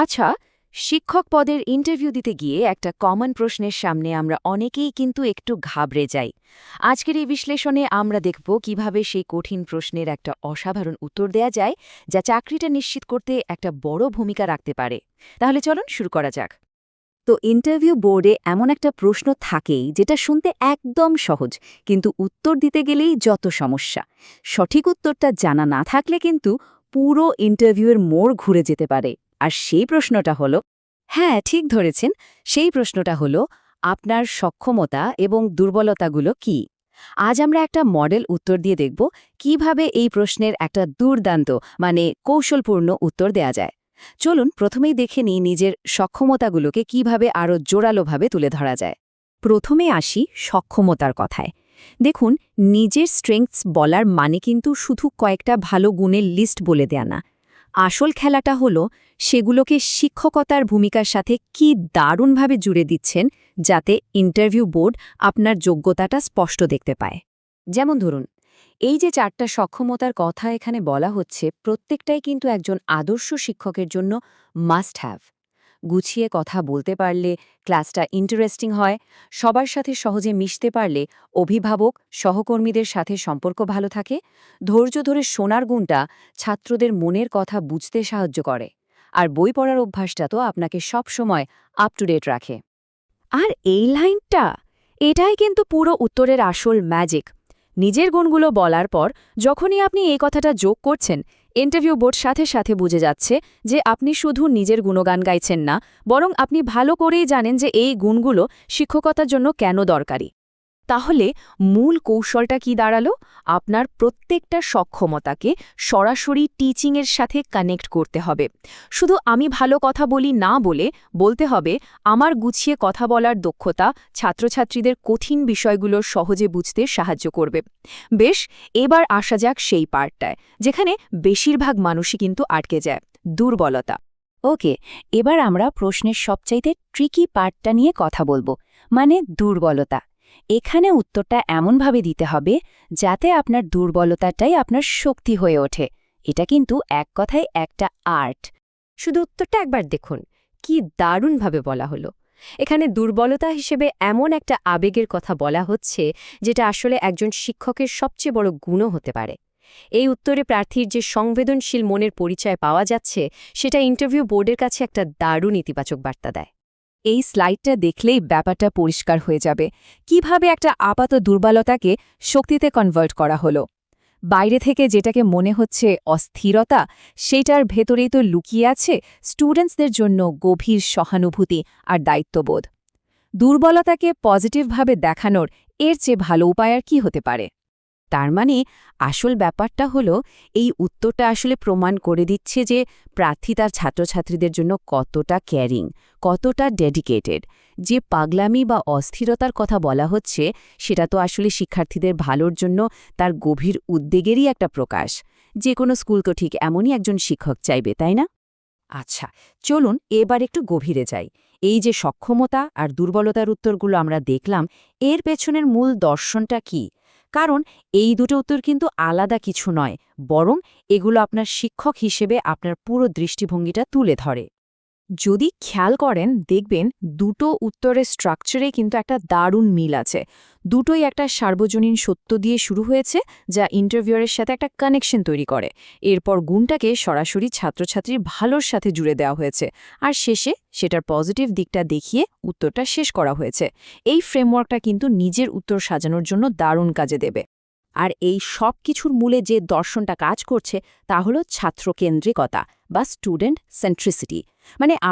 আচ্ছা, শিক্ষক পদের ইন্টারভিউ দিতে গিয়ে একটা কমন প্রশ্নের সামনে আমরা অনেকেই কিন্তু একটু ঘাবড়ে যাই। আজকের এই বিশ্লেষণে আমরা দেখব কিভাবে সেই কঠিন প্রশ্নের একটা অসাধারণ উত্তর দেয়া যায়, যা চাকরিটা নিশ্চিত করতে একটা বড় ভূমিকা রাখতে পারে। তাহলে চলুন শুরু করা যাক। তো ইন্টারভিউ বোর্ডে এমন একটা প্রশ্ন থাকেই যেটা শুনতে একদম সহজ, কিন্তু উত্তর দিতে গেলেই যত সমস্যা। সঠিক উত্তরটা জানা না থাকলে কিন্তু পুরো ইন্টারভিউয়ের মোড় ঘুরে যেতে পারে। আর সেই প্রশ্নটা হলো, হ্যাঁ ঠিক ধরেছেন, সেই প্রশ্নটা হলো আপনার সক্ষমতা এবং দুর্বলতাগুলো কি। আজ আমরা একটা মডেল উত্তর দিয়ে দেখব কিভাবে এই প্রশ্নের একটা দুর্দান্ত কৌশলপূর্ণ উত্তর দেয়া যায়। চলুন প্রথমেই দেখে নিই নিজের সক্ষমতাগুলোকে কিভাবে আরও জোরালোভাবে তুলে ধরা যায়। প্রথমে আসি সক্ষমতার কথায়। দেখুন, নিজের স্ট্রেংথস বলার মানে কিন্তু শুধু কয়েকটা ভালো গুণের লিস্ট বলে দেয়া না। আসল খেলাটা হলো সেগুলোকে শিক্ষকতার ভূমিকার সাথে কি দারুণভাবে জুড়ে দিচ্ছেন, যাতে ইন্টারভিউ বোর্ড আপনার যোগ্যতাটা স্পষ্ট দেখতে পায়। যেমন ধরুন, এই যে 4টা সক্ষমতার কথা এখানে বলা হচ্ছে, প্রত্যেকটাই কিন্তু একজন আদর্শ শিক্ষকের জন্য মাস্ট হ্যাভ। গুছিয়ে কথা বলতে পারলে ক্লাসটা ইন্টারেস্টিং হয়, সবার সাথে সহজে মিশতে পারলে অভিভাবক সহকর্মীদের সাথে সম্পর্ক ভালো থাকে, ধৈর্য ধরে শোনার গুণটা ছাত্রদের মনের কথা বুঝতে সাহায্য করে, আর বই পড়ার অভ্যাসটা তো আপনাকে সব সময় আপ টু ডেট রাখে। আর এই লাইনটা, এটাই কিন্তু পুরো উত্তরের আসল ম্যাজিক। নিজের গুণগুলো বলার পর যখনই আপনি এই কথাটা যোগ করছেন, ইন্টারভিউ বোর্ড সাথে সাথে বুঝে যাচ্ছে যে আপনি শুধু নিজের গুণগান গাইছেন না, বরং আপনি ভালো করেই জানেন যে এই গুণগুলো শিক্ষকতার জন্য কেন দরকারি। তাহলে মূল কৌশলটা কি দাঁড়ালো? আপনার প্রত্যেকটা সক্ষমতাকে সরাসরি টিচিংয়ের সাথে কানেক্ট করতে হবে। শুধু আমি ভালো কথা বলি না বলে বলতে হবে, আমার গুছিয়ে কথা বলার দক্ষতা ছাত্রছাত্রীদের কঠিন বিষয়গুলো সহজে বুঝতে সাহায্য করবে। বেশ, এবার আসা যাক সেই পার্টটায় যেখানে বেশিরভাগ মানুষই কিন্তু আটকে যায়, দুর্বলতা। ওকে, এবার আমরা প্রশ্নের সবচাইতে ট্রিকি পার্টটা নিয়ে কথা বলবো, দুর্বলতা। এখানে উত্তরটা এমনভাবে দিতে হবে যাতে আপনার দুর্বলতাটাই আপনার শক্তি হয়ে ওঠে। এটা কিন্তু এক কথায় একটা আর্ট। শুধু উত্তরটা একবার দেখুন, কি দারুণভাবে বলা হলো। এখানে দুর্বলতা হিসেবে এমন একটা আবেগের কথা বলা হচ্ছে যেটা আসলে একজন শিক্ষকের সবচেয়ে বড় গুণও হতে পারে। এই উত্তরে প্রার্থীর যে সংবেদনশীল মনের পরিচয় পাওয়া যাচ্ছে, সেটা ইন্টারভিউ বোর্ডের কাছে একটা দারুণ ইতিবাচক বার্তা দেয়। এই স্লাইডটা দেখলেই ব্যাপারটা পরিষ্কার হয়ে যাবে কিভাবে একটা আপাত দুর্বলতাকে শক্তিতে কনভার্ট করা হলো। বাইরে থেকে যেটাকে মনে হচ্ছে অস্থিরতা, সেটার ভেতরেই তো লুকিয়ে আছে স্টুডেন্টসদের জন্য গভীর সহানুভূতি আর দায়িত্ববোধ। দুর্বলতাকে পজিটিভভাবে দেখানোর এর চেয়ে ভালো উপায় আর কি হতে পারে? তার আসল ব্যাপারটা হলো, এই উত্তরটা আসলে প্রমাণ করে দিচ্ছে যে প্রার্থী তার ছাত্রছাত্রীদের জন্য কতটা কেয়ারিং, কতটা ডেডিকেটেড। যে পাগলামি বা অস্থিরতার কথা বলা হচ্ছে, সেটা তো আসলে শিক্ষার্থীদের ভালোর জন্য তার গভীর উদ্বেগেরই একটা প্রকাশ। যে কোনো স্কুল তো ঠিক এমনই একজন শিক্ষক চাইবে, তাই না? আচ্ছা, চলুন এবার একটু গভীরে যাই। এই যে সক্ষমতা আর দুর্বলতার উত্তরগুলো আমরা দেখলাম, এর পেছনের মূল দর্শনটা কি? কারণ এই দুটো উত্তর কিন্তু আলাদা কিছু নয়, বরং এগুলো আপনার শিক্ষক হিসেবে আপনার পুরো দৃষ্টিভঙ্গিটা তুলে ধরে। যদি খেয়াল করেন, দেখবেন দুটো উত্তরের স্ট্রাকচারে কিন্তু একটা দারুণ মিল আছে। দুটোই একটা সার্বজনীন সত্য দিয়ে শুরু হয়েছে, যা ইন্টারভিউয়ারের সাথে একটা কানেকশন তৈরি করে। এরপর গুণটাকে সরাসরি ছাত্রছাত্রীর ভালোর সাথে জুড়ে দেওয়া হয়েছে, আর শেষে সেটার পজিটিভ দিকটা দেখিয়ে উত্তরটা শেষ করা হয়েছে। এই ফ্রেমওয়ার্কটা কিন্তু নিজের উত্তর সাজানোর জন্য দারুণ কাজে দেবে। আর এই সব কিছুর মূলে যে দর্শনটা কাজ করছে, তা হলো ছাত্রকেন্দ্রিকতা বা স্টুডেন্ট সেন্ট্রিসিটি।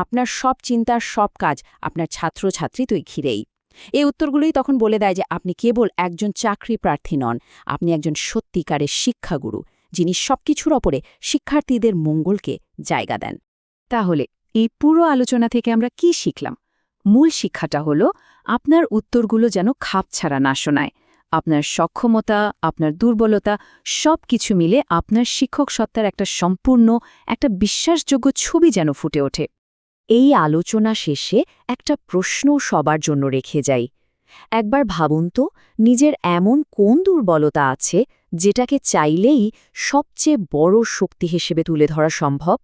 আপনার সব চিন্তার সব কাজ আপনার ছাত্রছাত্রী তো ঘিরেই। এই উত্তরগুলোই তখন বলে দেয় যে আপনি কেবল একজন চাকরি প্রার্থী নন, আপনি একজন সত্যিকারের শিক্ষাগুরু, যিনি সবকিছুর ওপরে শিক্ষার্থীদের মঙ্গলকে জায়গা দেন। তাহলে এই পুরো আলোচনা থেকে আমরা কি শিখলাম? মূল শিক্ষাটা হলো, আপনার উত্তরগুলো যেন খাপছাড়া না শোনায়। আপনার সক্ষমতা, আপনার দুর্বলতা সব কিছু মিলে আপনার শিক্ষক সত্তার একটা সম্পূর্ণ, একটা বিশ্বাসযোগ্য ছবি যেন ফুটে ওঠে। এই আলোচনা শেষে একটা প্রশ্ন সবার জন্য রেখে যাই। একবার ভাবুন তো, নিজের এমন কোন দুর্বলতা আছে যেটাকে চাইলেই সবচেয়ে বড় শক্তি হিসেবে তুলে ধরা সম্ভব?